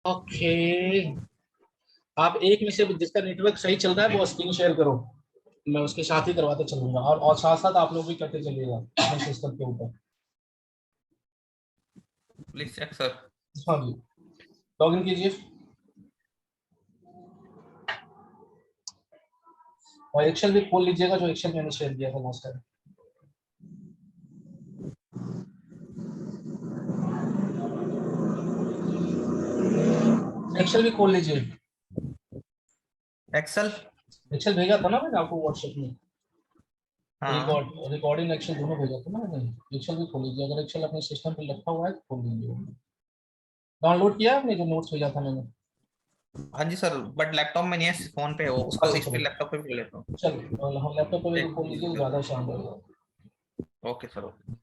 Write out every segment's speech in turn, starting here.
Okay, आप एक में से जिसका नेटवर्क सही चल रहा है वो स्क्रीन शेयर करो, मैं उसके साथ ही करवाते चलूंगा, और साथ साथ आप लोग भी करते चलिएगा अपने सिस्टम के ऊपर। Please check sir. हाँ जी, लॉग इन कीजिए और एक्सेल भी खोल लीजिएगा, जो एक्सेल मैंने शेयर किया था लास्ट टाइम। एक्सेल भी खोल लीजिए। एक्सेल। एक्सेल भेजा था ना मैंने आपको व्हाट्सएप में, हाँ रिकॉर्डिंग एक्सेल दोनों भेजा था ना मैंने। एक्सेल भी खोल लीजिए, अगर एक्सेल अपने सिस्टम पे रखा हुआ है तो खोल लीजिए। डाउनलोड किया आपने जो नोट्स भेजा था मैंने? हाँ जी सर, बट लैपटॉप में नहीं है, फोन पे हो उसका, इस पे चलो लैपटॉप पे भी ले लेता हूँ। चलो, हम लैपटॉप पे भी एक खोल लीजिए तो ज़्यादा शानदार होगा। Okay sir okay.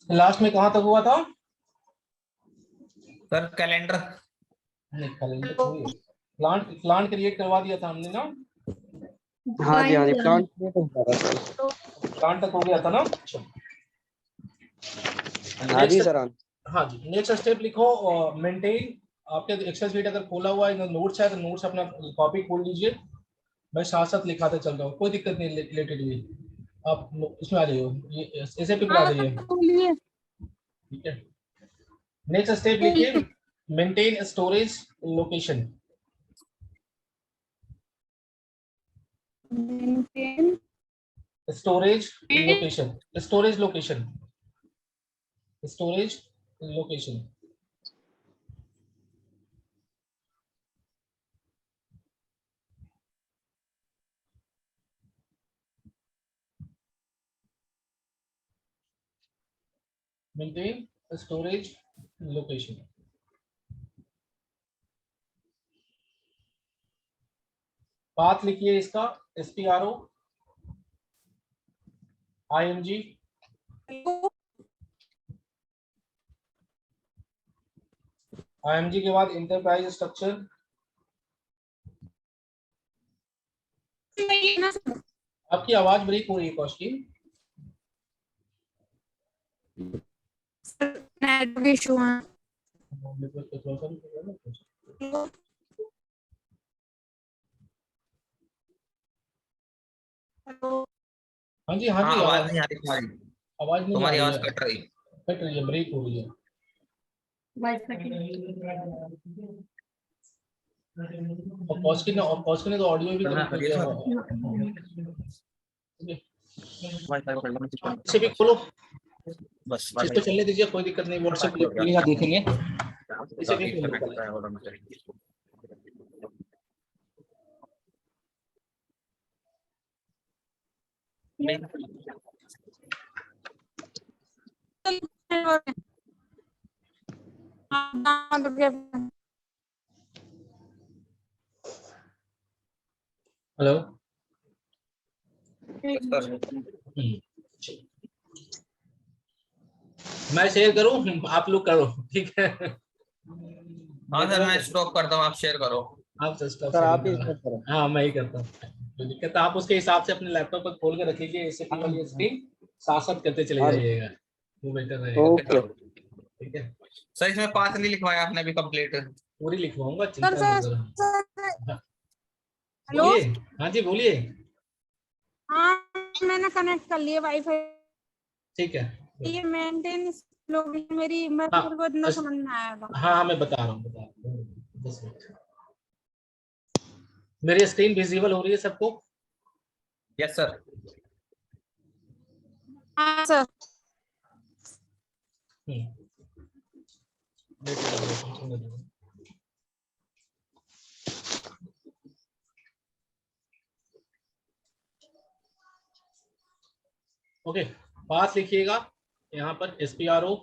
लास्ट में कहाँ तक हुआ था? Sir calendar. नहीं, कैलेंडर थोड़ी है। प्लांट प्लांट क्रिएट करवा दिया था हमने ना। हाँ जी प्लांट में तो हो रहा सर। प्लांट तक हो गया था ना। हाँ जी नेक्स्ट, सर। हाँ जी, नेक्स्ट स्टेप लिखो, मेंटेन। आपके एक्सेल शीट अगर खोला हुआ है, नोट्स है तो नोट्स अपना कॉपी खोल लीजिए, मैं साथ साथ लिखाते चल रहा हूँ, कोई दिक्कत नहीं रिलेटेड भी। आप इसमें आ जाइए, ये एसएपी पर आ जाइए। ठीक है, नेक्स्ट स्टेप लिखिए, maintain storage location. Storage location, storage location, storage location. Maintain storage location. Path लिखिए इसका, SPRO IMG, IMG के बाद इंटरप्राइज स्ट्रक्चर। आपकी आवाज ब्रेक हो रही है कौशिकी। नेटवर्क इशू है। हेलो। हाँ जी हाँ हाँ जी, आवाज आवाज, नहीं आ रही तुम्हारी, आवाज नहीं आ तुम्हारी रही आवाज है, कट रही। कट रही है, ब्रेक हो रही है। और कौशिकी ने तो ऑडियो भी करना कनेक्ट कर करिए दिया सर। हुआ। वाईफाई को करना इसे भी चाहिए। खोलो, बस जिस पे वाईफाई चलने दीजिए, कोई दिक्कत नहीं, व्हाट्सएप हो गया। खुलेगा देखेंगे। इसे भी इसका खोलो कनेक्ट है और होना चाहिए। हेलो। मैं शेयर करूं, आप लोग करो, ठीक है। हाँ सर मैं नेटवर्क, स्टॉप करता हूँ, आप शेयर करो। आप स्टॉप सर शेयरिंग आप ही करो। स्टार्ट करो। हाँ मैं ही करता हूँ, कोई दिक्कत है, आप उसके हिसाब से अपने लैपटॉप पर खोल के रखिए, एसएपी वाली स्क्रीन साथ साथ करते चले हाँ जी जाइएगा, वो बेटर रहेगा। Okay okay. सर। ठीक है, सर इसमें 5 नहीं लिखवाया आपने अभी कंप्लीट। पूरी लिखवाऊंगा, सर चिंता सर मत करो। हाँ, हेलो। बोलिए। हाँ जी बोलिए। हाँ मैंने कनेक्ट कर लिया वाईफाई। ठीक है। ये मेंटेनेंस लोग मेरे हाँ को इतना समझ में आया था। हाँ हाँ, मैं बता रहा हूँ, 10 मिनट। मेरी स्क्रीन विजिबल हो रही है सबको? Yes sir. हाँ सर। हम्म, ओके, पास लिखिएगा यहाँ पर SPRO,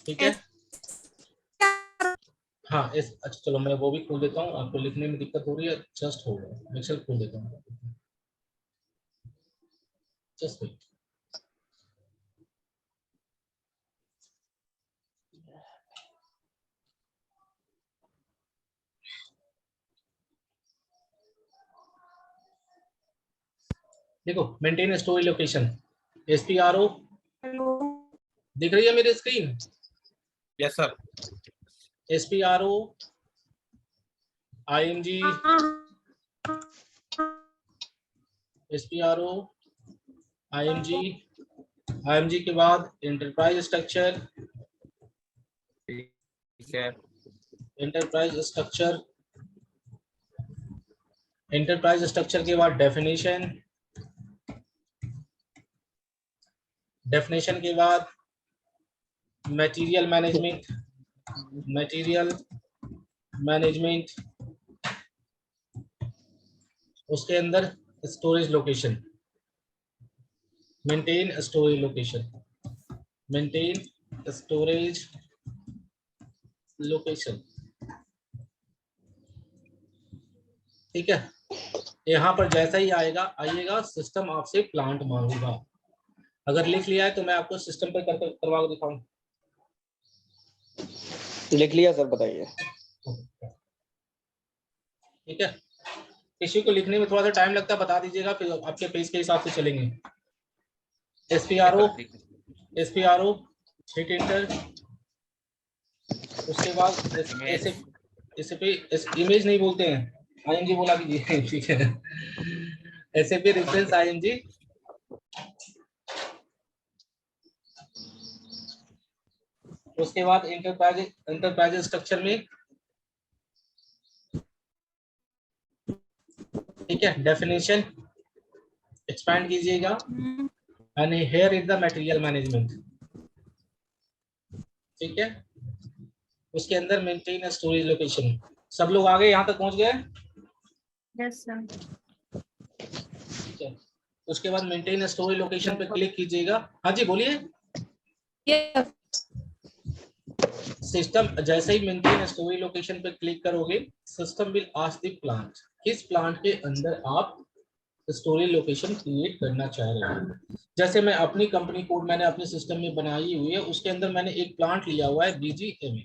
ठीक है। हाँ अच्छा चलो मैं वो भी खोल देता हूँ, आपको लिखने में दिक्कत हो रही है, जस्ट हो गया, एक्सेल खोल देता हूँ, जस्ट वेट। देखो मेंटेन स्टोरी लोकेशन, SPRO दिख रही है मेरी screen? Yes sir. SPRO IMG, SPRO IMG के बाद एंटरप्राइज स्ट्रक्चर, ठीक है। एंटरप्राइज स्ट्रक्चर के बाद डेफिनेशन के बाद मटेरियल मैनेजमेंट, उसके अंदर storage location, maintain storage location, ठीक है। यहाँ पर जैसा ही आइएगा सिस्टम आपसे प्लांट मांगेगा। अगर लिख लिया है तो मैं आपको सिस्टम पे करवा के दिखाऊं। लिख लिया सर, बताइए। ठीक है, किसी को लिखने में थोड़ा सा टाइम लगता है बता दीजिएगा, फिर आपके पेज के हिसाब से चलेंगे। SPRO हिट इंटर, उसके बाद इमेज नहीं बोलते हैं, IMG बोला कीजिए, ठीक है। SAP रेफरेंस IMG, उसके बाद एंटरप्राइज स्ट्रक्चर में, ठीक है, डेफिनेशन एक्सपैंड कीजिएगा, and here is the material management, ठीक है। उसके अंदर मेंटेन स्टोरेज लोकेशन। सब लोग आगे यहाँ तक पहुंच गए? Yes sir. ठीक है, उसके बाद मेंटेन स्टोरेज लोकेशन पे क्लिक कीजिएगा। हाँ जी बोलिए। यस सिस्टम जैसे ही मेंटेन स्टोरेज लोकेशन पे क्लिक करोगे, system will ask the plant, किस प्लांट के अंदर आप स्टोरेज लोकेशन क्रिएट करना चाह रहे हैं। जैसे मैं अपनी कंपनी कोड मैंने अपने सिस्टम में बनाई हुई है, उसके अंदर मैंने एक प्लांट लिया हुआ है BGMA,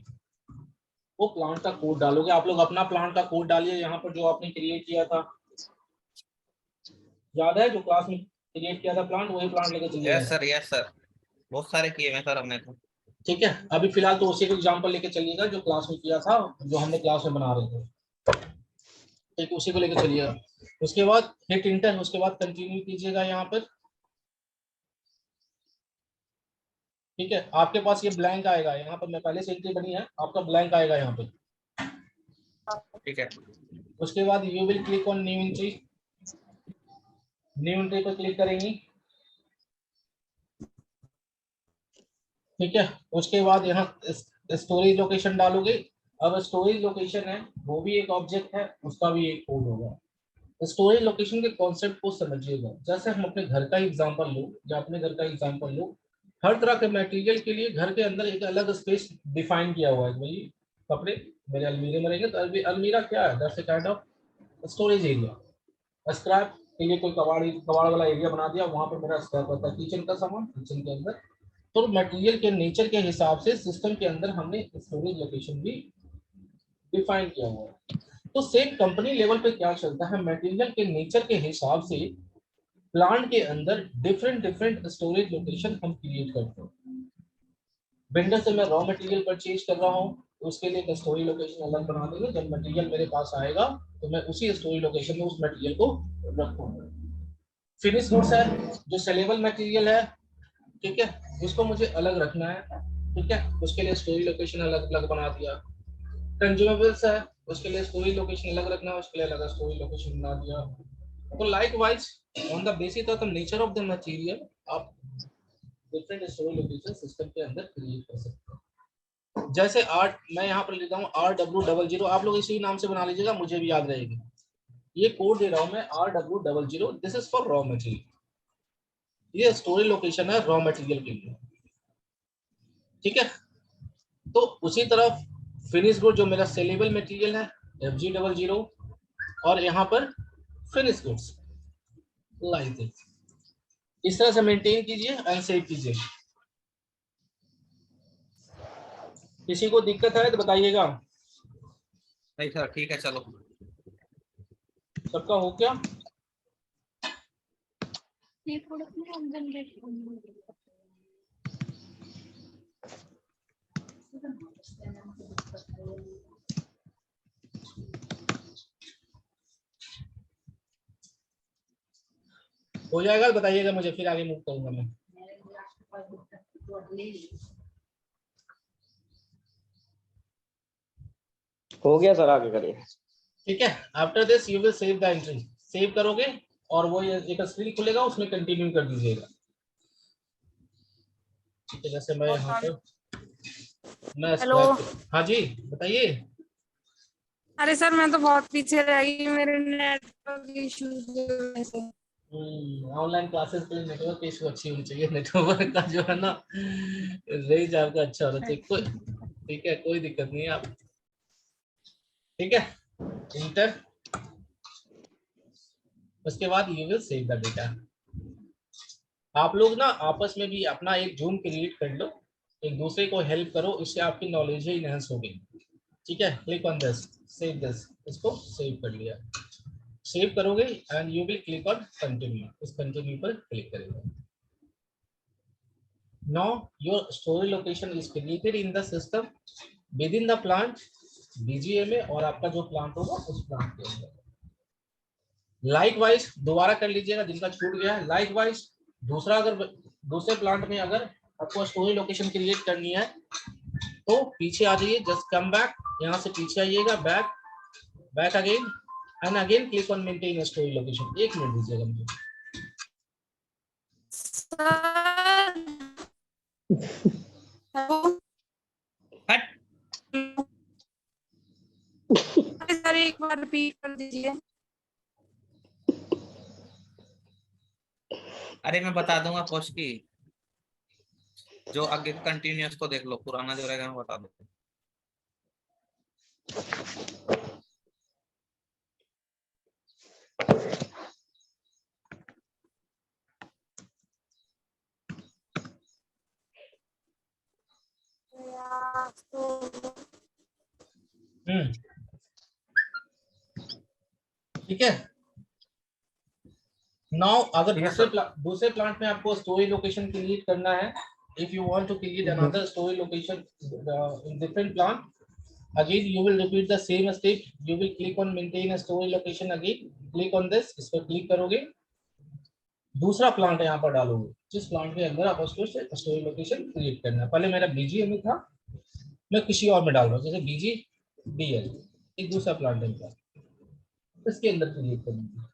वो प्लांट का कोड डालोगे। आप लोग अपना प्लांट का कोड डालिए यहाँ पर जो आपने क्रिएट किया था, याद है जो क्लास में क्रिएट किया था प्लांट, वही प्लांट लेके चलिए। यस सर, बहुत सारे किए हैं सर हमने तो। ठीक है, अभी फिलहाल तो उसी को एग्जांपल लेके चलिएगा जो क्लास में किया था, जो हमने क्लास में बना रहे थे, ठीक, उसी को लेके चलिएगा। उसके बाद हिट इंटर, उसके बाद कंटिन्यू कीजिएगा यहाँ पर, ठीक है। आपके पास ये ब्लैंक आएगा, यहाँ पर मैं पहले से एंट्री बनी है, आपका ब्लैंक आएगा यहाँ पे, ठीक है। उसके बाद you will click on new entry पर क्लिक करेंगे, ठीक है। उसके बाद यहाँ स्टोरेज लोकेशन डालोगे। अब स्टोरेज लोकेशन है वो भी एक ऑब्जेक्ट है, उसका भी एक कोड होगा। स्टोरेज लोकेशन के कॉन्सेप्ट को समझिएगा। जैसे हम अपने घर का एग्जांपल लो या अपने घर का एग्जांपल लो, हर तरह के मटेरियल के लिए घर के अंदर एक अलग स्पेस डिफाइन किया हुआ है। भाई कपड़े मेरे अलमीरे में रहेंगे तो अलमीरा क्या है, that's a kind of storage area. Scrap के लिए कोई कबाड़ वाला एरिया बना दिया, वहां पर मेरा स्क्रैप होता है। किचन का सामान किचन के अंदर, तो मटेरियल के नेचर के हिसाब से सिस्टम के अंदर हमने स्टोरेज लोकेशन भी डिफाइन किया हुआ है। तो सेम कंपनी लेवल पे क्या चलता है, मटेरियल के नेचर के हिसाब से प्लांट के अंदर डिफरेंट स्टोरेज लोकेशन हम क्रिएट करते हैं। वेंडर से मैं रॉ मटेरियल परचेज कर रहा हूँ, उसके लिए एक स्टोरेज लोकेशन अलग बना देंगे। जब मटेरियल मेरे पास आएगा तो मैं उसी स्टोरेज लोकेशन में उस मटेरियल को रखूंगा। फिनिश गुड्स है जो सेलेबल मटेरियल है, ठीक है, उसको मुझे अलग रखना है, ठीक है, उसके लिए स्टोरेज लोकेशन अलग अलग बना दिया। कंज्यूमेबल्स है उसके लिए स्टोरेज लोकेशन अलग रखना है, उसके लिए अलग स्टोरेज लोकेशन बना दिया। तो like wise on the basis of the nature of the material आप डिफरेंट स्टोरेज लोकेशन सिस्टम के अंदर क्रिएट कर सकते हैं। जैसे आर, मैं यहाँ पर लिखता हूँ RW00, आप लोग इसी नाम से बना लीजिएगा, मुझे भी याद रहेगी। ये कोड दे रहा हूँ मैं RW00, this is for raw material, ये स्टोरेज लोकेशन है रॉ मटेरियल के लिए, ठीक है। तो उसी तरफ फिनिश गुड जो मेरा सेलेबल मटेरियल है FG00, और यहाँ पर फिनिश गुड्स लाइक दिस, इस तरह से मेंटेन कीजिए एंड सेव कीजिए। किसी को दिक्कत है तो बताइएगा। नहीं सर ठीक है चलो। सबका हो क्या? हो जाएगा तो बताइएगा मुझे, फिर आगे मूव करूंगा मैं। हो गया सर, आगे करिए। ठीक है, after this you will save the entry, save करोगे और वो एक स्क्रीन खुलेगा, उसमें कंटिन्यू कर दीजिएगा। ठीक है, जैसे मैं यहाँ पर मैं हेलो। हाँ जी बताइए। अरे सर मैं तो बहुत पीछे रह गई मेरे नेटवर्क इश्यूज की वजह से। ऑनलाइन क्लासेस के लिए नेटवर्क इशू अच्छी होनी चाहिए, नेटवर्क का जो है ना रेंज आपका अच्छा होना चाहिए। कोई ठीक है, कोई दिक्कत नहीं है आप, ठीक है। इंटर, उसके बाद you will save the data. आप लोग ना आपस में भी अपना एक जूम क्रिएट कर लो, एक दूसरे को हेल्प करो, इससे आपकी नॉलेज ही इनहेंस होगी। ठीक है, click on this, save this, इसको सेव कर लिया, सेव करोगे and you will click on continue, इस कंटिन्यू पर क्लिक करेंगे। Now your storage location is created in the system with in the plant BGMA, और आपका जो प्लांट होगा उस प्लांट के अंदर। लाइकवाइज दोबारा कर लीजिएगा जिनका छूट गया है। लाइकवाइज दूसरा, अगर दूसरे प्लांट में अगर आपको स्टोरेज लोकेशन क्रिएट करनी है तो पीछे आ जाइए, जस्ट कम बैक, यहाँ से पीछे आइएगा, back, back again and again click on maintain storage location. 1 minute दीजिएगा मुझे। हट। सर एक बार रिपीट कर दीजिए। अरे मैं बता दूंगा कोच की, जो आगे कंटिन्यूअस को देख लो, पुराना जो रहेगा मैं बता दूंगा। ठीक है। नाउ अगर दूसरे प्लांट में आपको स्टोरेज लोकेशन क्रिएट करना है, if you want to create another storage location in different plant, again you will repeat the same step, you will click on maintain a storage location, again click on this, इस पर click करोगे, दूसरा plant यहाँ पर डालोगे जिस plant के अंदर आप स्टोरेज लोकेशन क्रिएट करना है। पहले मेरा BGMA था, मैं किसी और में डाल रहा हूँ, जैसे BGDL, एक दूसरा प्लांट है इसके अंदर क्रिएट करूंगा।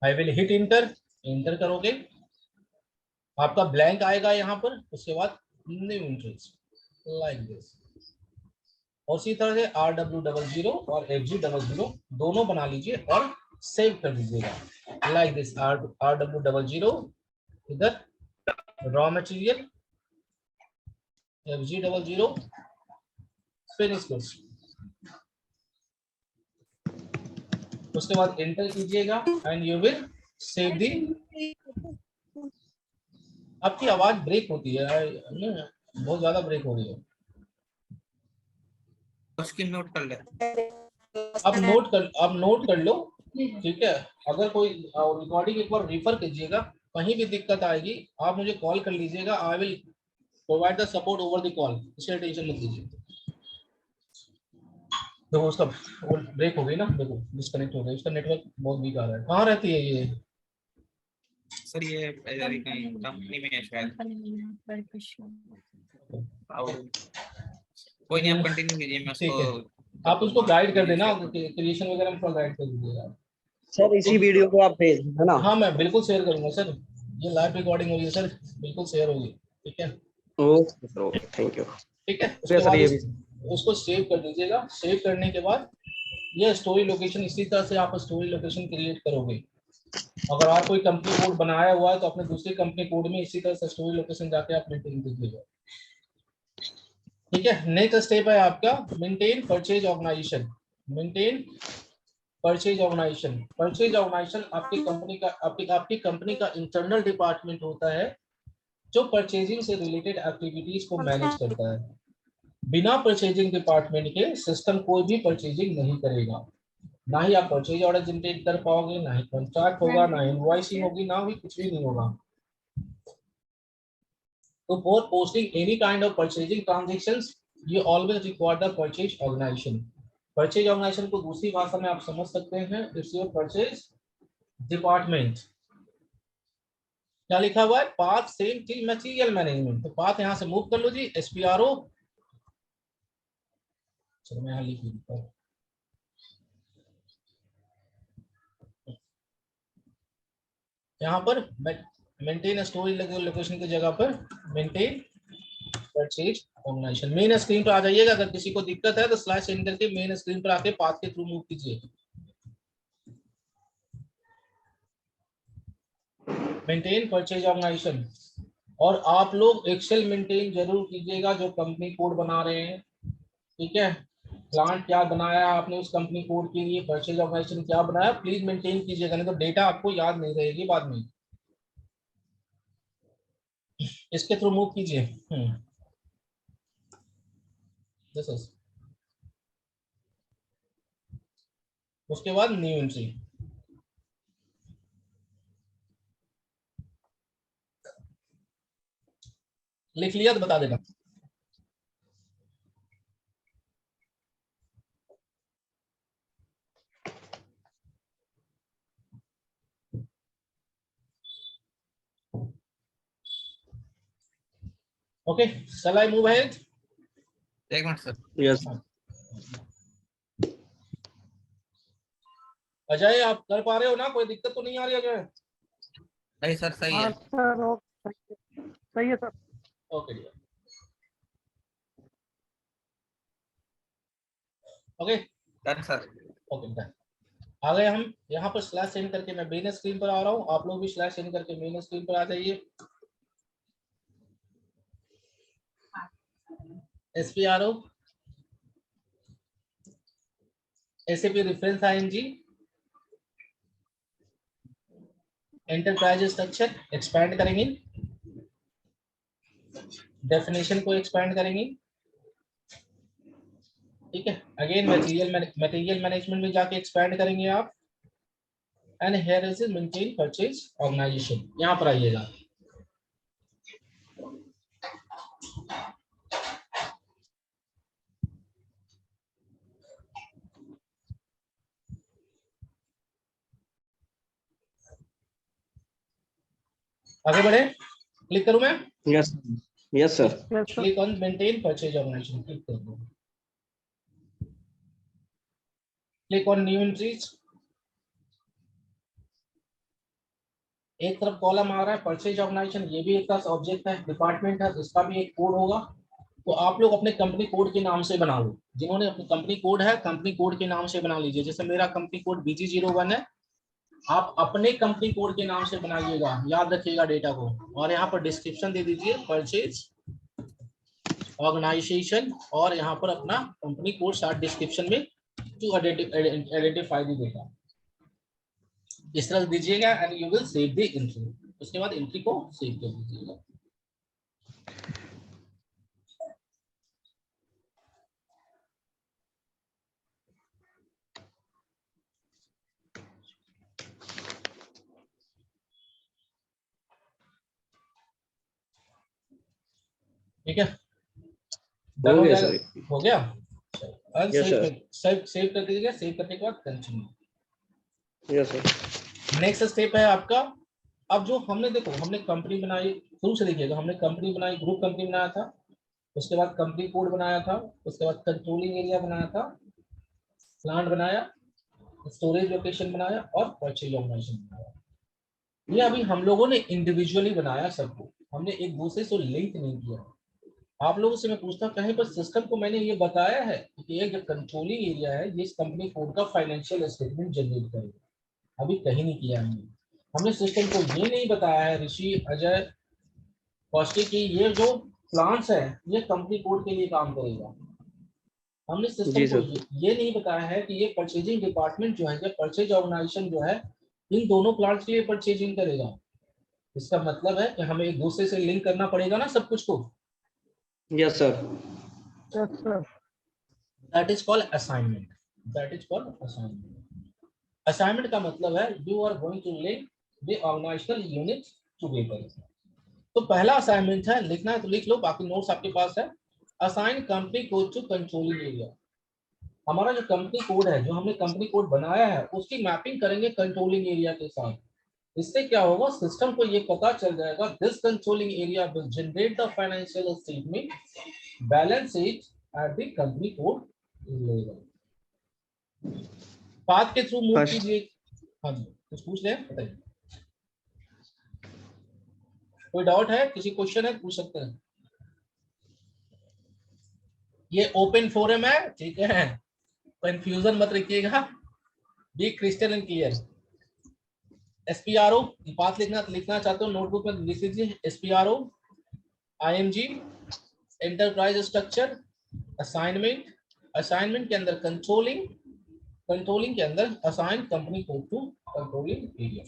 I will hit inter, inter करोगे आपका ब्लैंक आएगा यहाँ पर, उसके बाद न्यू एंट्रीज लाइक दिस, और इसी तरह से RW00 और FG00 दोनों बना लीजिए और सेव कर दीजिएगा लाइक दिस। RW00 इधर raw material, FG00 finish goods, उसके बाद एंटर कीजिएगा एंड यू विल सेव दी। आपकी आवाज ब्रेक होती है, बहुत ज्यादा ब्रेक हो रही है। उसकी नोट कर ले। अब नोट कर लो, ठीक है। अगर कोई रिकॉर्डिंग एक बार रेफर कीजिएगा, कहीं भी दिक्कत आएगी आप मुझे कॉल कर लीजिएगा, I will provide the support over the call, इसलिए टेंशन मत लीजिए। देखो उसका वो ब्रेक हो गई ना, देखो डिस्कनेक्ट हो गया, उसका नेटवर्क बहुत वीक आ रहा है। कहाँ रहती है ये? सर ये इधर ही कहीं कंपनी में है शायद। कोई नहीं, आप कंटिन्यू कीजिए, मैं ठीक है, उसको आप उसको गाइड कर देना, क्रिएशन वगैरह में गाइड कर दीजिएगा सर। इसी वीडियो को आप भेज देना ना। हाँ मैं बिल्कुल शेयर करूंगा सर, ये लाइव रिकॉर्डिंग होगी सर, बिल्कुल शेयर होगी। ठीक है, okay sir, okay, thank you. ठीक है। शुक्रिया उसके सर, बाद ये भी। उसको सेव कर दीजिएगा। सेव करने के बाद ये स्टोरी लोकेशन, इसी तरह से आप स्टोरी लोकेशन क्रिएट करोगे। अगर और कोई कंपनी कोड बनाया हुआ है तो अपने दूसरी कंपनी कोड में इसी तरह से स्टोरी लोकेशन जाके आप मेंटेन कीजिएगा। ठीक है, नेक्स्ट स्टेप है आपका maintain purchase organisation. Maintain purchase organisation. Purchase organisation आपकी कंपनी का आपकी कंपनी का इंटरनल डिपार्टमेंट होता है जो परचेजिंग से रिलेटेड एक्टिविटीज को मैनेज करता है। बिना परचेजिंग डिपार्टमेंट के सिस्टम कोई भी परचेजिंग नहीं करेगा। ना ही आप परचेज ऑर्डर जनरेट कर पाओगे, ना ही कॉन्ट्रैक्ट होगा, ना इनवॉइसिंग होगी, ना भी कुछ भी नहीं होगा। तो for posting any kind of purchasing transactions you always require the purchase organization. Purchase organization को दूसरी भाषा में आप समझ सकते हैं, इट्स योर परचेज डिपार्टमेंट। क्या लिखा हुआ है? Path same till material management. तो पाथ यहां से मूव कर लो जी, एसपीआरओ। चलो मैं यहां लिख देता हूं, यहाँ पर मेंटेन स्टोरी लोकेशन की जगह पर maintain purchase organisation. Main screen पर आ जाइएगा। अगर किसी को दिक्कत है तो स्लैश एंड करके मेन स्क्रीन पर आके पाथ के थ्रू मूव कीजिए। Maintain purchase organisation. और आप लोग एक्सेल मेंटेन जरूर कीजिएगा जो कंपनी कोड बना रहे हैं। ठीक है, प्लांट क्या बनाया आपने उस कंपनी कोड के लिए, परचेज ऑर्गेनाइजेशन क्या बनाया, प्लीज मेंटेन कीजिएगा, नहीं तो डेटा आपको याद नहीं रहेगी बाद में। इसके थ्रू मूव कीजिए। दिस इज, उसके बाद न्यू एंट्री। लिख लिया तो बता देना। Okay, shall I move ahead? एक मिनट सर। यस। अजय आप कर पा रहे हो ना? कोई दिक्कत तो नहीं आ रही अजय? नहीं सर, सही है। हाँ सर, सही है sir. Okay okay done sir. Okay done. आ गए हम यहाँ पर स्लैश सेंड करके मैं मेन स्क्रीन पर आ रहा हूँ। आप लोग भी स्लैश सेंड करके मेन स्क्रीन पर आ जाइए। SPRO, SAP reference IMG, enterprise structure expand करेंगे, डेफिनेशन को एक्सपैंड करेंगे। ठीक है, अगेन मटेरियल मैनेजमेंट में जाके एक्सपैंड करेंगे आप। And here is maintain purchase organisation, यहाँ पर आइएगा। आगे बढ़े, क्लिक करूं मैं? Yes, yes sir. Yes sir. Click on maintain purchase organisation, click कर दो। Click on new entries. एक तरफ कॉलम आ रहा है परचेज ऑर्गेनाइजेशन, ये भी एक तरह से ऑब्जेक्ट है, डिपार्टमेंट है, इसका भी एक कोड होगा। तो आप लोग अपने कंपनी कोड के नाम से बना लो। जिन्होंने अपनी कंपनी कोड है, कंपनी कोड के नाम से बना लीजिए। जैसे मेरा कंपनी कोड BG01 है, आप अपने कंपनी कोड के नाम से बनाइएगा, याद रखिएगा डेटा को। और यहाँ पर डिस्क्रिप्शन दे दीजिए परचेज ऑर्गेनाइजेशन, और यहाँ पर अपना कंपनी कोड शार्ट डिस्क्रिप्शन में टू आइडेंटिफाई द डेटा, इस तरह दीजिएगा। And you will save the entry. उसके बाद एंट्री को सेव कर दीजिएगा। ठीक है, हो गया सर। हो गया। Yes sir. सेव कर दीजिएगा। सेव करने के बाद continue. Yes sir. Next step है आपका, अब जो हमने देखो हमने कंपनी बनाई, शुरू से देखिएगा, हमने कंपनी बनाई, ग्रुप कंपनी बनाया था, उसके बाद कंपनी कोड बनाया था, उसके बाद कंट्रोलिंग एरिया बनाया था, प्लांट बनाया, स्टोरेज लोकेशन बनाया और परचेज ऑर्गेनाइजेशन बनाया। ये अभी हम लोगों ने इंडिविजुअली बनाया सबको। हमने एक दूसरे से लिंक नहीं किया। आप लोगों से मैं पूछता हूँ, कहीं पर सिस्टम को मैंने ये बताया है कि ये जो कंट्रोलिंग एरिया है ये इस कंपनी कोड का फाइनेंशियल स्टेटमेंट जनरेट करेगा? अभी कहीं नहीं किया हमने सिस्टम को ये नहीं बताया है ऋषि, अजय, कौशिक की ये जो प्लांट्स है ये कंपनी कोड के लिए काम करेगा। हमने सिस्टम जी को सर। ये नहीं बताया है कि ये परचेजिंग डिपार्टमेंट जो है, या परचेज ऑर्गेनाइजेशन जो है, इन दोनों प्लांट्स के लिए परचेजिंग करेगा। इसका मतलब है कि हमें एक दूसरे से लिंक करना पड़ेगा ना सब कुछ को। Yes sir. Yes sir. That is called assignment. That is called assignment. Assignment का मतलब है you are going to link the organisational unit together. तो पहला असाइनमेंट है, लिखना है तो लिख लो, बाकी नोट्स आपके पास है। Assign company code to controlling area. हमारा जो कंपनी कोड है, जो हमने कंपनी कोड बनाया है, उसकी मैपिंग करेंगे कंट्रोलिंग एरिया के साथ। इससे क्या होगा, सिस्टम को ये पता चल जाएगा this controlling area will generate the financial statement, balance sheet at the company code level. Path के थ्रू मूव फर्स्ट कीजिए। हाँ जी, कुछ पूछ रहे हैं बताइए। कोई डाउट है, किसी क्वेश्चन है पूछ सकते हैं। ये ओपन फोरम है, ठीक है, कंफ्यूजन मत रखिएगा, be crystal and clear. SPRO बात लिखना चाहते हो नोटबुक में लिख लीजिए। SPRO, IMG, enterprise structure, assignment, assignment के अंदर कंट्रोलिंग, कंट्रोलिंग के अंदर assign company code to controlling area.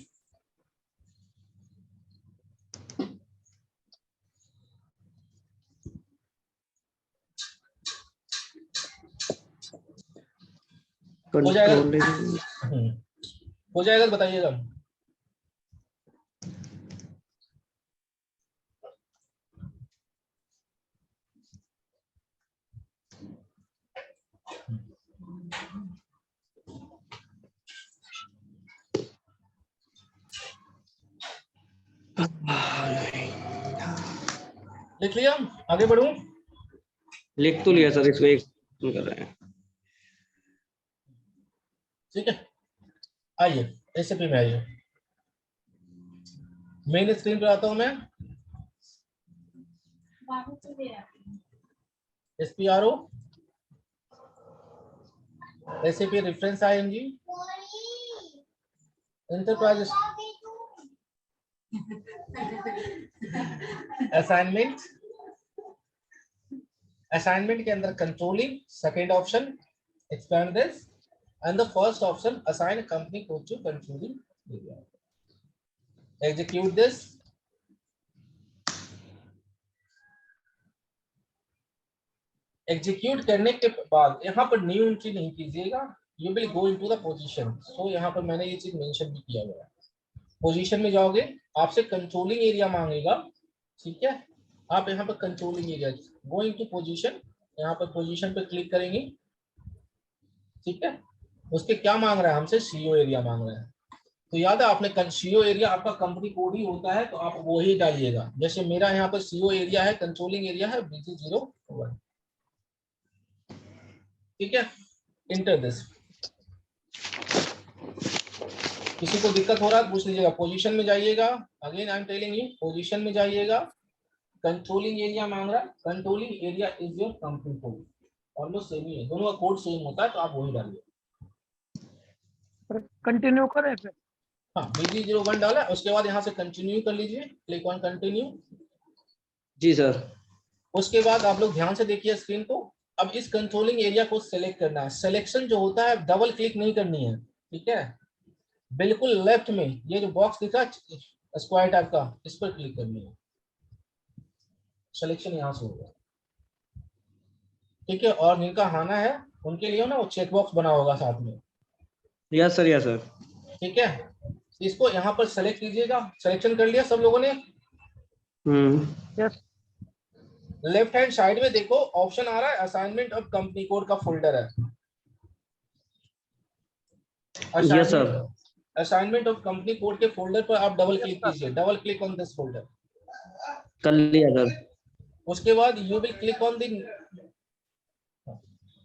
हो जाएगा। कंट्रोलिंग। हो जाएगा तो बताइएगा। लिख लिया, आगे बढ़ूं? लिख तो लिया सर, इसको एक कर रहे हैं। ठीक है, आइए एसएपी में आइए। मेन स्क्रीन पर आता हूं मैं। SPRO, SAP reference IMG, enterprise assignment, assignment के अंदर controlling, second option expand this, and the first option assign company code to controlling area. Execute this. Execute करने के बाद यहाँ पर न्यू एंट्री नहीं कीजिएगा, you will go into the position. So यहाँ पर मैंने ये चीज मेंशन भी किया हुआ है। पोजीशन में जाओगे, आपसे कंट्रोलिंग एरिया मांगेगा, ठीक है, आप यहाँ पर controlling area go into position, यहाँ पर पोजीशन पे क्लिक करेंगे, ठीक है। उसके क्या मांग रहा है हमसे, सीओ एरिया मांग रहा है। तो याद है आपने सीओ एरिया आपका कंपनी कोड ही होता है, तो आप वो ही डालिएगा। जैसे मेरा यहाँ पर सीओ एरिया है, कंट्रोलिंग एरिया है BG01, ठीक है। Inter this. किसी को दिक्कत हो रहा है पूछ लीजिएगा। पोजीशन में जाइएगा, again I am telling you, position में जाइएगा, कंट्रोलिंग एरिया मांग रहा है, controlling area is your company code, almost same ही है, दोनों का कोड सेम होता है, तो आप वही डालिए। कंटिन्यू करें फिर? हाँ, BG01 डाला, उसके बाद यहाँ से कंटिन्यू कर लीजिए, क्लिक ऑन कंटिन्यू। जी सर। उसके बाद आप लोग ध्यान से देखिए स्क्रीन को। अब इस कंट्रोलिंग एरिया को सिलेक्ट करना है। सिलेक्शन जो होता है डबल क्लिक नहीं करनी है, ठीक है। बिल्कुल लेफ्ट में ये जो बॉक्स दिखा स्क्वायर टाइप का, इस पर क्लिक करनी है, सिलेक्शन यहाँ से होगा, ठीक है। और जिनका आना है उनके लिए ना वो चेक बॉक्स बना होगा साथ में, यस सर, यस सर। ठीक है। इसको यहाँ पर सेलेक्ट कीजिएगा। सिलेक्शन कर लिया सब लोगों ने? यस। लेफ्ट हैंड साइड में देखो ऑप्शन आ रहा है असाइनमेंट ऑफ कंपनी कोड का फोल्डर है। Yes sir. Assignment of company code के फोल्डर पर आप डबल क्लिक कीजिए, double click on this folder. कर लिया सर। उसके बाद you will click on the,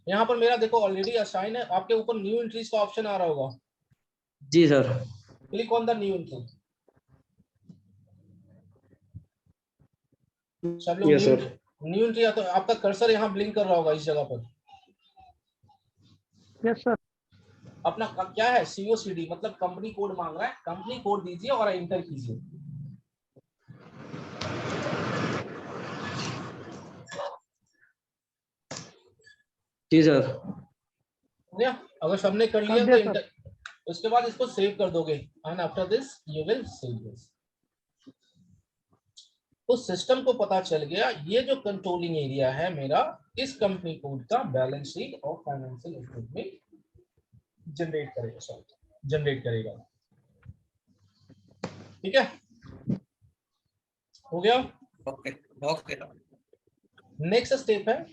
यहाँ पर मेरा देखो ऑलरेडी असाइन है, आपके ऊपर न्यू एंट्रीज का ऑप्शन आ रहा होगा, जी sir. Click on the new entry. सब लोग Yes, new sir. New entry, तो आपका कर्सर यहाँ ब्लिंक कर रहा होगा इस जगह पर। Yes sir. अपना क्या है, COCD मतलब कंपनी कोड मांग रहा है, कंपनी कोड दीजिए और एंटर कीजिए। जी सर। हो गया? अगर सबने कर लिया कर तो दिया सर। उसके बाद इसको सेव कर दोगे, and after this you will save this. तो सिस्टम को पता चल गया ये जो कंट्रोलिंग एरिया है मेरा, इस कंपनी कोड का बैलेंस शीट और फाइनेंशियल स्टेटमेंट जनरेट करेगा। ठीक है, हो गया। Okay okay. नेक्स्ट स्टेप है,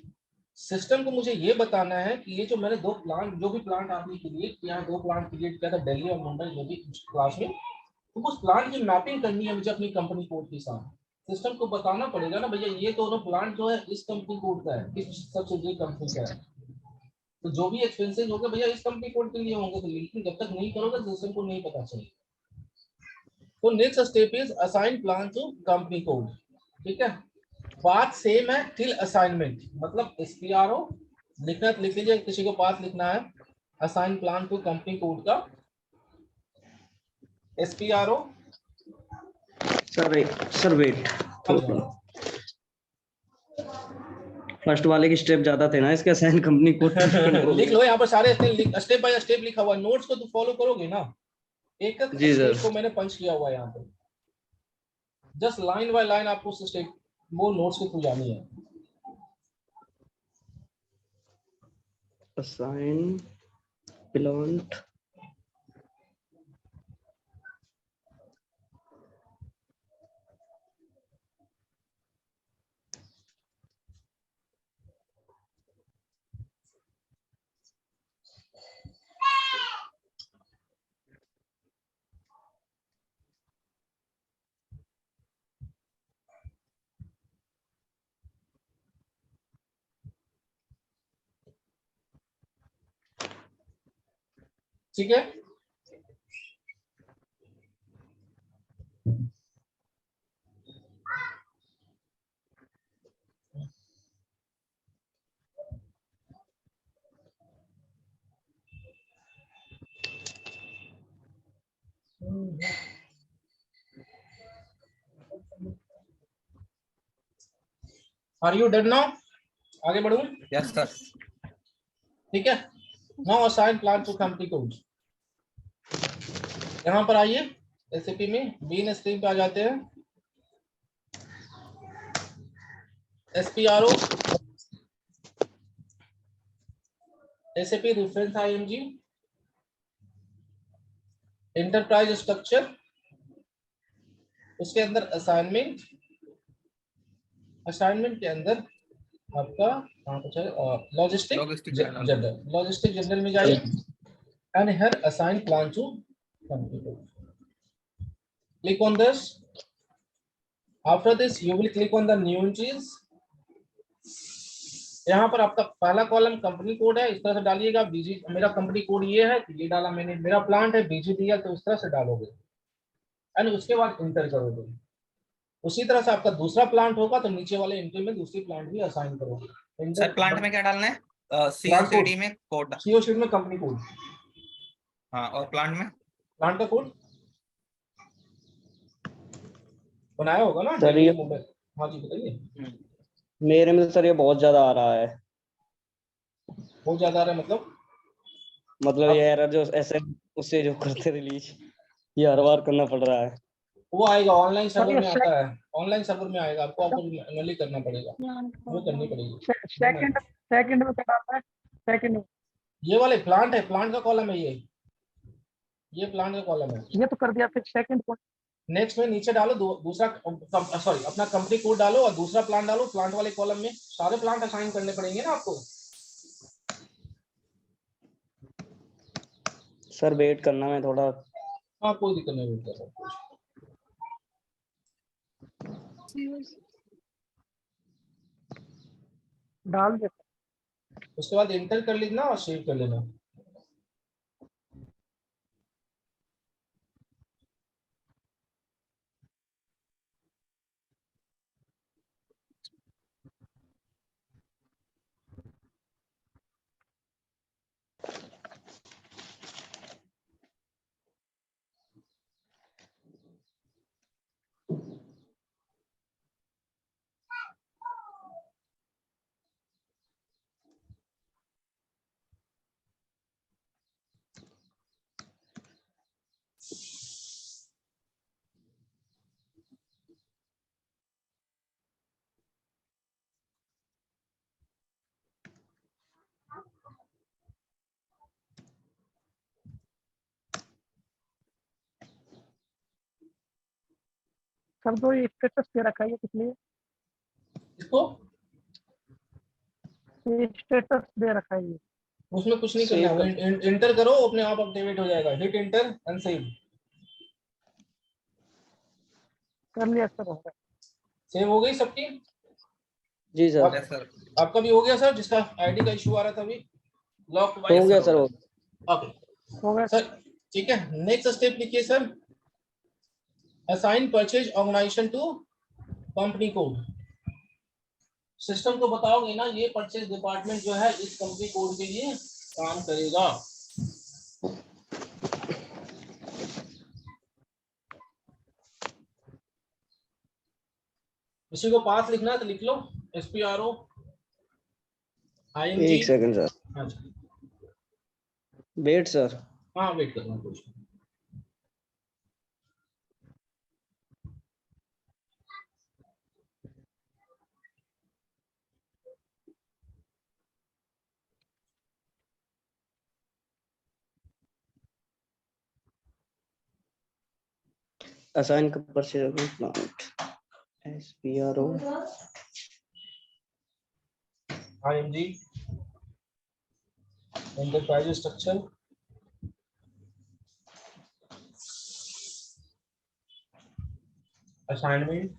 सिस्टम को मुझे ये बताना है कि ये जो मैंने दो प्लांट, जो भी प्लांट आपने क्रिएट किया है, 2 प्लांट क्रिएट किया था दिल्ली और मुंबई जो भी क्लास में, तो उस प्लांट की मैपिंग करनी है मुझे अपनी कंपनी कोड के साथ। सिस्टम को बताना पड़ेगा ना भैया ये दोनों प्लांट जो है इस कंपनी कोड का है, इस सब्सिडियरी कंपनी का है, तो जो भी एक्सपेंसेस होंगे भैया इस कंपनी कोड के लिए होंगे। तो लिंकिंग जब तक नहीं करोगे सिस्टम को नहीं पता चलेगा। तो next step is assign plant to company code. ठीक है, बात सेम है टिल असाइनमेंट, मतलब SPRO लिख लीजिए, किसी को पाथ लिखना है assign plant to company code का SPRO। सर वेट, फर्स्ट वाले की स्टेप ज्यादा थे ना इसके, साइन कंपनी कोड कंट्रोल। लिख लो यहाँ पर सारे स्टेप बाय स्टेप लिखा हुआ है, नोट्स को तो फॉलो करोगे ना, एक एक जी स्टेप सर। को मैंने पंच किया हुआ है यहाँ पे, जस्ट लाइन बाय लाइन आपको स्टेप वो नोट्स के थ्रू जानी है। असाइन प्लांट ठीक है, आर यू डन नाउ? आगे बढ़ूं? Yes sir. ठीक है, now assign plant to company code. यहाँ पर आइए SAP में मेन स्क्रीन पे आ जाते हैं, SPRO SAP reference IMG enterprise structure, उसके अंदर असाइनमेंट, असाइनमेंट के अंदर आपका कहाँ पर logistic logistic general, logistic general में जाइए and here assign plant to company code, click on this. After this you will click on the new entries. यहाँ पर आपका पहला कॉलम कंपनी कोड है, इस तरह से डालिएगा। बीजी मेरा कंपनी कोड ये है तो ये डाला मैंने, मेरा प्लांट है BGDL तो इस तरह से डालोगे एंड उसके बाद इंटर करोगे। उसी तरह से आपका दूसरा प्लांट होगा तो नीचे वाले एंट्री में दूसरी प्लांट भी असाइन करोगे। सर प्लांट में क्या डालना है? प्लांट कोड, COCD में कोड। COCD में कंपनी कोड, हाँ, और प्लांट में प्लांट का कोड बनाया होगा ना सर दिल्ली ये मुंबई। हाँ जी बताइए। मेरे में सर ये बहुत ज्यादा आ रहा है, बहुत ज्यादा आ रहा है मतलब अब ये एरर जो ऐसे उससे जो करते रिलीज, ये हर बार करना पड़ रहा है। वो आएगा ऑनलाइन सर सर्वर ये में आता है, ऑनलाइन सर्वर में आएगा, आपको मैनुअली करना पड़ेगा, वो करनी पड़ेगी। सेकंड सेकंड में क्या डालना है? सेकंड में ये वाले प्लांट है, प्लांट का कॉलम है ये प्लांट का कॉलम है। ये तो कर दिया, फिर सेकंड को नेक्स्ट में नीचे डालो दूसरा सॉरी अपना कंपनी कोड डालो और दूसरा प्लांट डालो, प्लांट वाले कॉलम में सारे प्लांट असाइन करने पड़ेंगे ना आपको। सर वेट करना मैं थोड़ा। हाँ कोई दिक्कत नहीं, वेट कर सकते। डाल देते। उसके बाद एंटर कर लेना और सेव कर लेना। सर तो ये स्टेटस दे रखा है ये किस लिए? इसको ये स्टेटस दे रखा है ये। उसमें कुछ नहीं करना Save है, इंटर करो अपने आप अपडेट हो जाएगा, हिट इंटर एंड सेव। कर लिया सर, हो गया। सेव हो गई सबकी? जी सर, यस सर। आपका भी हो गया सर, जिसका आईडी का इशू आ रहा था अभी लॉक हो गया सर, हो ओके हो गया सर, ठीक है। नेक्स्ट स्टेप लिखिए sir, assign purchase organisation to company code. System को बताओगे ना ये परचेज डिपार्टमेंट जो है इस कंपनी कोड के लिए काम करेगा। किसी को पास लिखना है तो लिख लो, SPRO ING। एक सेकंड सर, अच्छा वेट सर। हाँ वेट करना कुछ। Assign purchase plant, SPRO ING enterprise structure, assignment.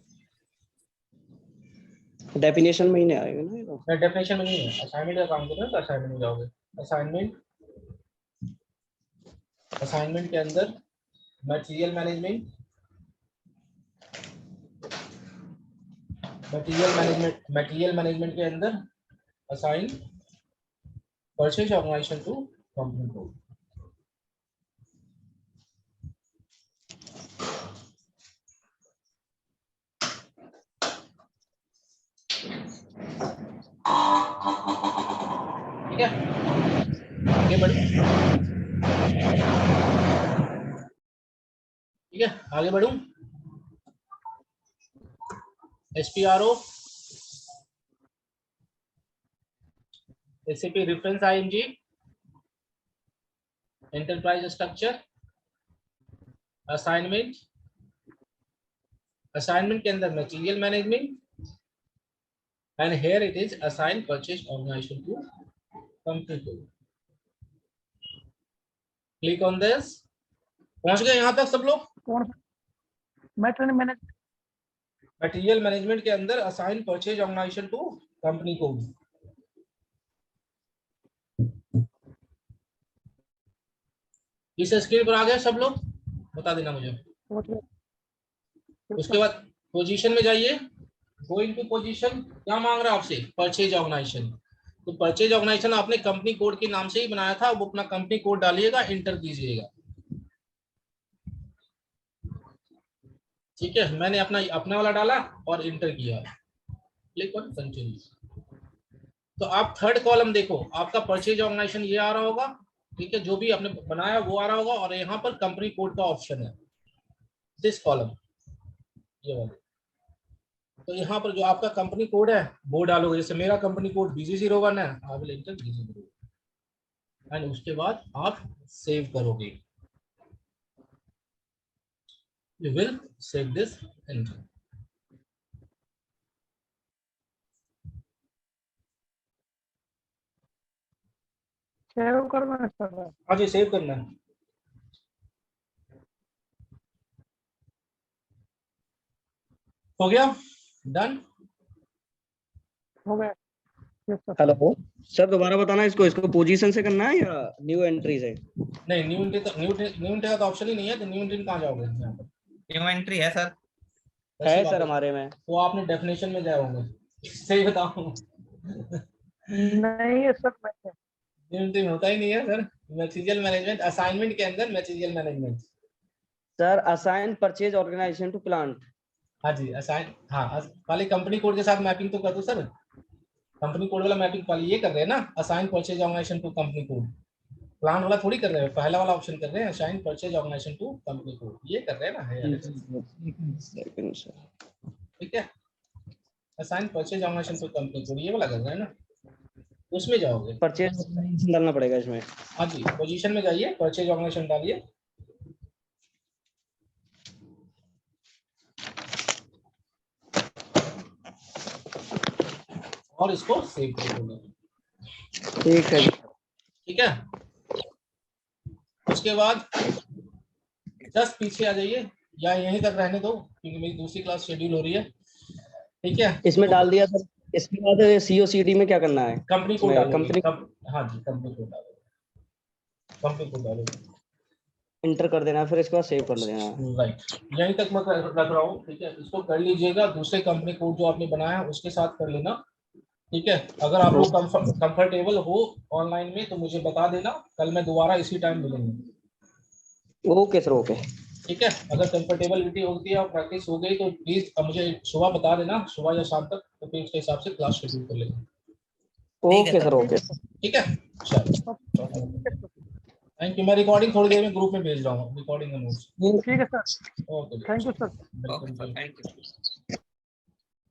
Definition में ही नहीं आएगा ना ये तो। डेफिनेशन में नहीं है, असाइनमेंट का काम कर रहे हो तो असाइनमेंट में जाओगे। असाइनमेंट, असाइनमेंट के अंदर मटेरियल मैनेजमेंट, मटेरियल मैनेजमेंट के अंदर assign purchase organisation to company code. ठीक है, आगे बढ़ो। ठीक है, आगे बढ़ूं। SPRO SAP reference ING enterprise structure, assignment, assignment के अंदर material management and here it is assign purchase organisation to company code. Click on this. पहुंच गए यहां तक सब लोग? कौन सा? मैटर मैंने मटेरियल मैनेजमेंट के अंदर assign purchase organisation to company code. इस स्क्रीन पर आ गए सब लोग? बता देना मुझे। सोच रहा उसके बाद पोजीशन में जाइए, गो इनटू पोजीशन। क्या मांग रहा है आपसे? Purchase organisation. तो परचेज ऑर्गेनाइजेशन आपने कंपनी कोड के नाम से ही बनाया था, वो अपना कंपनी कोड डालिएगा, इंटर कीजिएगा। ठीक है, मैंने अपना वाला डाला और इंटर किया, क्लिक ऑन कंटिन्यू। तो आप थर्ड कॉलम देखो, आपका परचेज ऑर्गेनाइजेशन ये आ रहा होगा, ठीक है, जो भी आपने बनाया वो आ रहा होगा, और यहाँ पर कंपनी कोड का ऑप्शन है, दिस कॉलम, ये वाला। तो यहाँ पर जो आपका कंपनी कोड है वो डालोगे। जैसे मेरा कंपनी कोड BG01 है, I will enter BG01 and उसके बाद आप सेव करोगे। You will save this enter. Save करना है सर। हाँ जी, सेव करना है। हो गया, डन। हो गया। Yes sir. हेलो सर, दोबारा बताना इसको, इसको पोजीशन से करना है या न्यू एंट्री से? नहीं, न्यू एंट्री का तो ऑप्शन ही नहीं है, तो न्यू एंट्री कहाँ जाओगे? यहाँ पर न्यू एंट्री है सर। है सर हमारे में। वो आपने डेफिनेशन में जाए होंगे, सही बताऊं। नहीं है सर, मैं न्यू एंट्री होता ही नहीं है सर। मटेरियल मैनेजमेंट, असाइनमेंट के अंदर material management. Sir assign purchase organisation to plant. हाँ जी, असाइन, हाँ पहले कंपनी कोड के साथ मैपिंग तो कर दो सर। कंपनी कोड वाला मैपिंग पहले ये कर रहे हैं ना, assign purchase organisation to company code. Plant वाला थोड़ी कर रहे हैं, पहला वाला ऑप्शन कर रहे हैं, assign purchase organisation to company code, ये कर रहे हैं ना। सेकंड सर, ठीक है, assign purchase organisation to company code, ये वाला कर रहे हैं ना, उसमें जाओगे। परचेज ऑर्गेनाइजेशन डालना पड़ेगा इसमें। हाँ जी, पोजीशन में जाइए, परचेज ऑर्गेनाइजेशन डालिए। और इसको सेव कर दूंगा। ठीक है। ठीक है, उसके बाद जस्ट पीछे आ जाइए या यहीं तक रहने दो क्योंकि मेरी दूसरी क्लास शेड्यूल हो रही है। ठीक है, इसमें डाल दिया सर, इसके बाद COCD में क्या करना है? कंपनी कोड इसमें डालोगे। कंपनी हाँ जी, कंपनी कोड डालोगे, कंपनी कोड डालोगे। इंटर कर देना है, फिर इसके बाद सेव कर देना है। राइट, यहीं तक मैं रख रहा हूँ। ठीक है, इसको कर लीजिएगा, दूसरे कंपनी कोड जो आपने बनाया है उसके साथ कर लेना। ठीक है, अगर आप लोग कंफर्टेबल हो ऑनलाइन में तो मुझे बता देना, कल मैं दोबारा इसी टाइम मिलेंगे। Okay sir, okay. ठीक है, अगर कंफर्टेबिलिटी होती है और प्रैक्टिस हो गई तो प्लीज मुझे सुबह बता देना, सुबह या शाम तक, तो फिर उसके हिसाब से क्लास शेड्यूल कर लेंगे। Okay sir, okay. ठीक है, चलो थैंक यू। मैं रिकॉर्डिंग थोड़ी देर में ग्रुप में भेज रहा हूँ, रिकॉर्डिंग का नोट्स। ठीक है sir, okay, thank you sir. Okay sir, thank you.